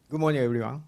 Good morning, everyone.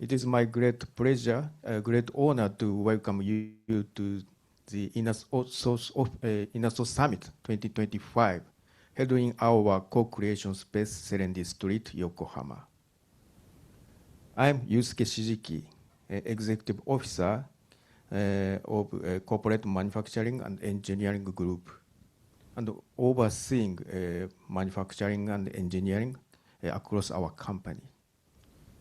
It is my great pleasure, great honor to welcome you to the InnerSource Summit 2025, held in our co-creation space, Serendie Street, Yokohama. I'm Yusuke Shijiki, Executive Officer of Corporate Manufacturing and Engineering Group, and overseeing manufacturing and engineering across our company.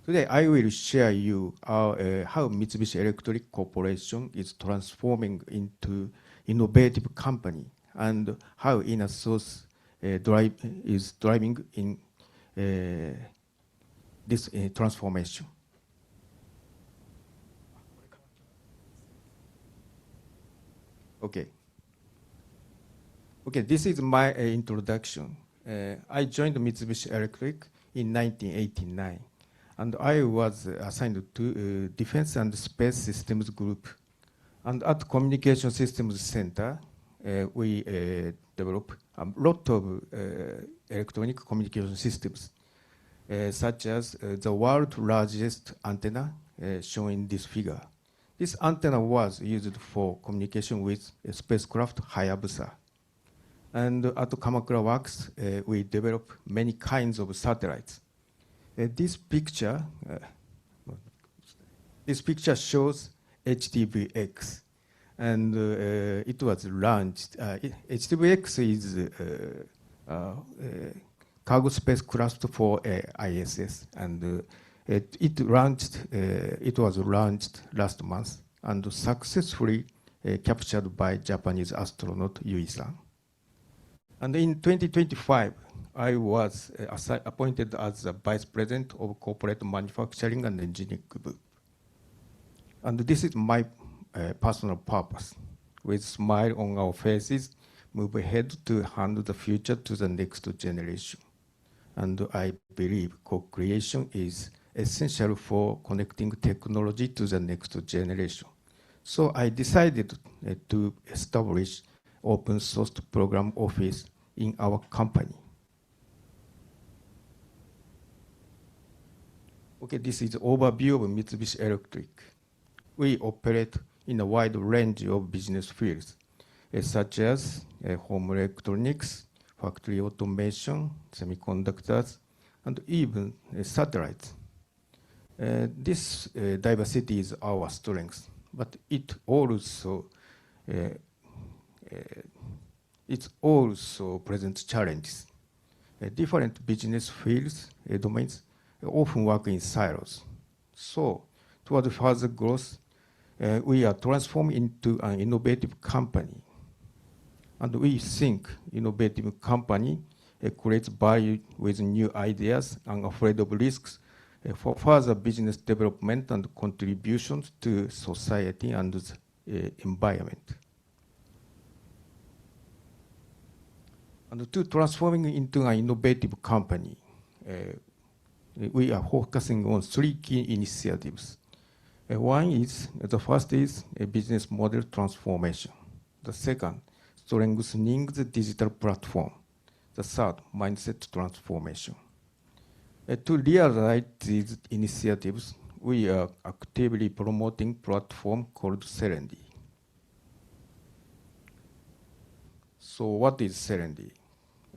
Today, I will share you how Mitsubishi Electric Corporation is transforming into innovative company and how InnerSource is driving in this transformation. Okay. Okay, this is my introduction. I joined Mitsubishi Electric in 1989. And I was assigned to Defense and Space Systems Group. And at Communication Systems Center, we develop a lot of electronic communication systems, such as the world's largest antenna, shown in this figure. This antenna was used for communication with a spacecraft Hayabusa. And at Kamakura Works, we develop many kinds of satellites. This picture shows HTVX, and it was launched. HTVX is cargo spacecraft for ISS, and it was launched last month and successfully captured by Japanese astronaut Yui-san. And in 2025, I was appointed as the Vice President of Corporate Manufacturing and Engineering Group. And this is my personal purpose. With smile on our faces, move ahead to hand the future to the next generation. And I believe co-creation is essential for connecting technology to the next generation. So I decided to establish open source program office in our company. Okay, this is an overview of Mitsubishi Electric. We operate in a wide range of business fields, such as home electronics, factory automation, semiconductors, and even satellites. This diversity is our strength, but it also presents challenges. Different business fields, domains, often work in silos. So, toward further growth, we are transformed into an innovative company. And we think innovative company creates value with new ideas and afraid of risks for further business development and contributions to society and the environment. And to transforming into an innovative company, we are focusing on three key initiatives. The first is a business model transformation. The second, strengthening the digital platform. The third, mindset transformation. To realize these initiatives, we are actively promoting a platform called Serendie. So what is Serendie?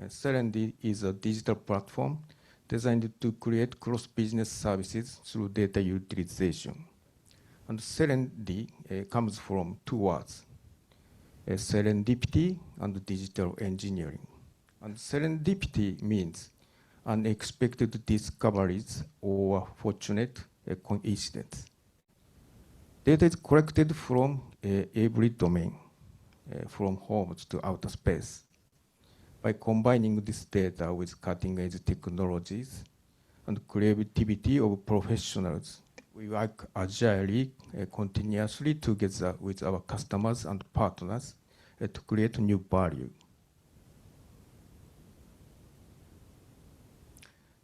Serendie is a digital platform designed to create cross-business services through data utilization. And Serendie comes from two words, serendipity and digital engineering. And serendipity means unexpected discoveries or fortunate coincidence. Data is collected from every domain, from homes to outer space. By combining this data with cutting-edge technologies and creativity of professionals, we work agilely, continuously together with our customers and partners to create new value.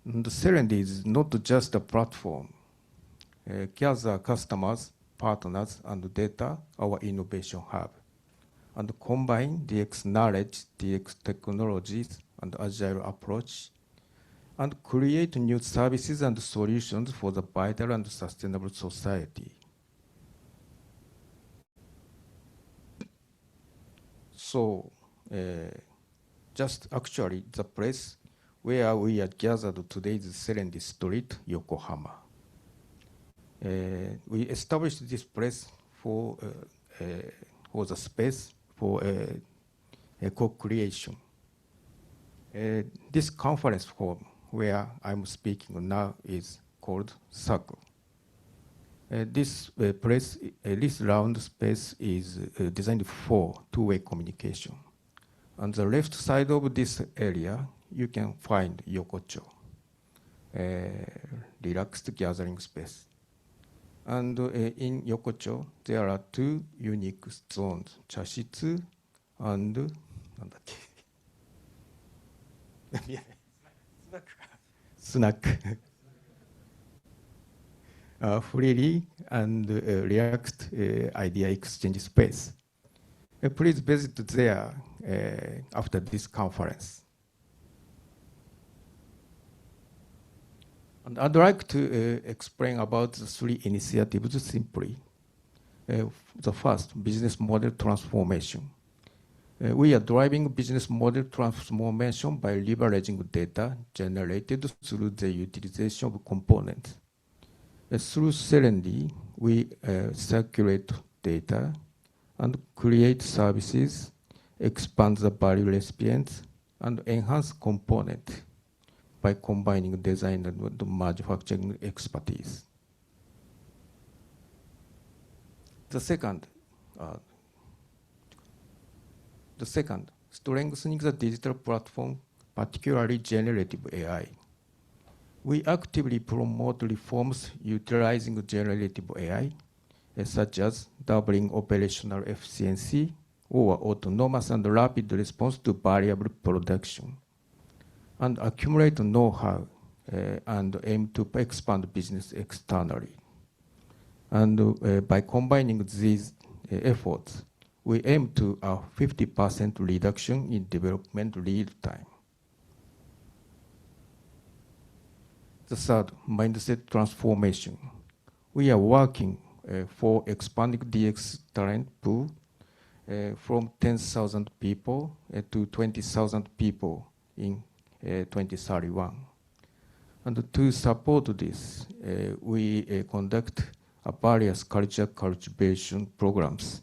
And Serendie is not just a platform. Gather customers, partners, and data, our innovation hub, and combine DX knowledge, DX technologies, and agile approach, and create new services and solutions for the vital and sustainable society. So, just actually the place where we are gathered today is Serendie Street, Yokohama. We established this place for the space for a co-creation. This conference hall where I'm speaking now is called Circle. This place, this round space is designed for two-way communication. On the left side of this area, you can find Yokocho, a relaxed gathering space. And in Yokocho, there are two unique zones, chashitsu and snack. Freely and relaxed idea exchange space. Please visit there after this conference. And I'd like to explain about the three initiatives simply. The first, business model transformation. We are driving business model transformation by leveraging data generated through the utilization of components. Through Serendie, we circulate data and create services, expand the value recipients, and enhance components by combining design and manufacturing expertise. The second, strengthening the digital platform, particularly generative AI. We actively promote reforms utilizing generative AI, such as doubling operational efficiency or autonomous and rapid response to variable production, and accumulate know-how and aim to expand business externally. And by combining these efforts, we aim to a 50% reduction in development lead time. The third, mindset transformation. We are working for expanding DX talent pool from 10,000 people to 20,000 people in 2031. And to support this, we conduct various culture cultivation programs,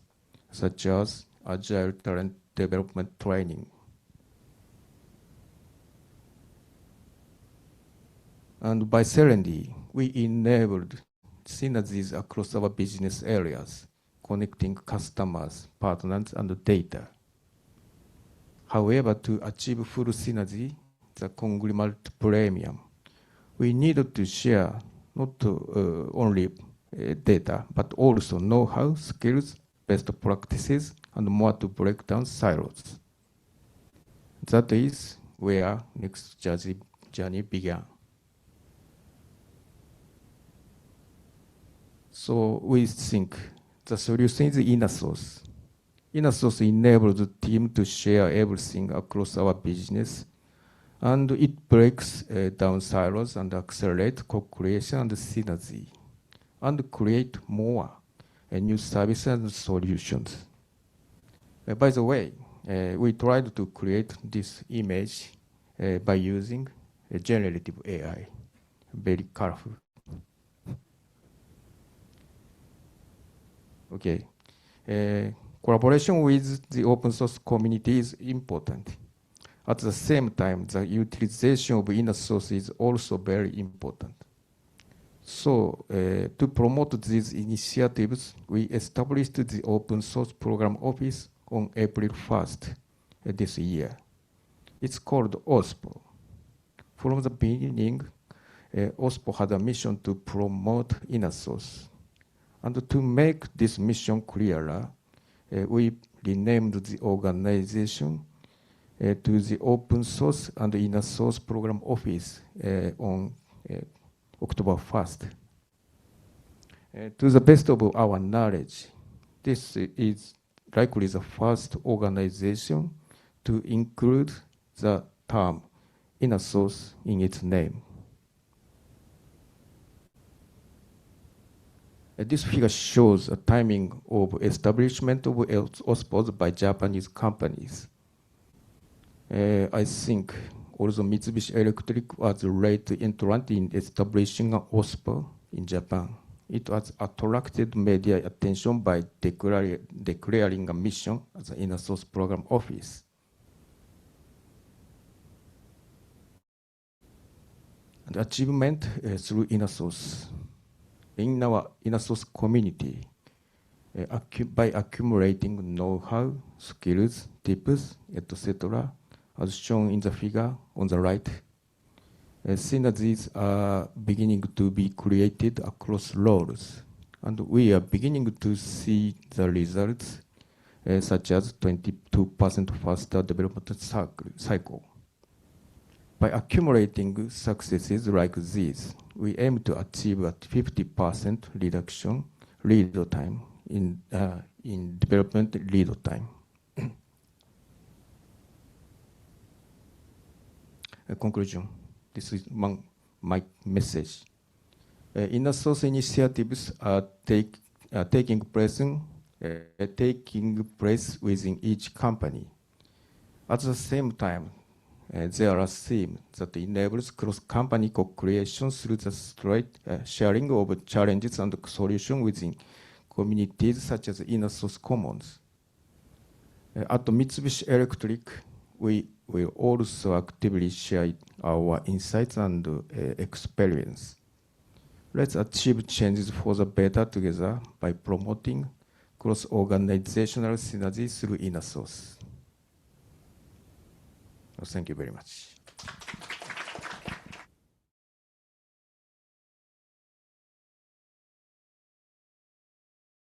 such as Agile Talent Development Training. And by Serendie, we enabled synergies across our business areas, connecting customers, partners, and data. However, to achieve full synergy, the conglomerate premium, we needed to share not only data, but also know-how, skills, best practices, and more to break down silos. That is where next journey began. So we think the solution is InnerSource. InnerSource enables the team to share everything across our business, and it breaks down silos and accelerates co-creation and synergy, and create more new services and solutions. By the way, we tried to create this image by using generative AI, very colorful. Okay. Collaboration with the open source community is important. At the same time, the utilization of InnerSource is also very important. So, to promote these initiatives, we established the Open Source Program Office on April 1st this year. It's called OSPO. From the beginning, OSPO had a mission to promote InnerSource. And to make this mission clearer, we renamed the organization to the Open Source and InnerSource Program Office on October 1st. To the best of our knowledge, this is likely the first organization to include the term InnerSource in its name. This figure shows a timing of establishment of OSPOs by Japanese companies. I think also Mitsubishi Electric was a late entrant in establishing an OSPO in Japan. It was attracted media attention by declaring a mission as an InnerSource program office. And achievement through InnerSource. In our InnerSource community, by accumulating know-how, skills, tips, etc., as shown in the figure on the right, synergies are beginning to be created across roles, and we are beginning to see the results, such as 22% faster development cycle. By accumulating successes like these, we aim to achieve a 50% reduction lead time in development lead time. Conclusion. This is my message. InnerSource initiatives are taking place within each company. At the same time, there are themes that enables cross-company co-creation through the straight sharing of challenges and solutions within communities such as InnerSource Commons. At Mitsubishi Electric, we will also actively share our insights and experience. Let's achieve changes for the better together by promoting cross-organizational synergy through InnerSource. Thank you very much.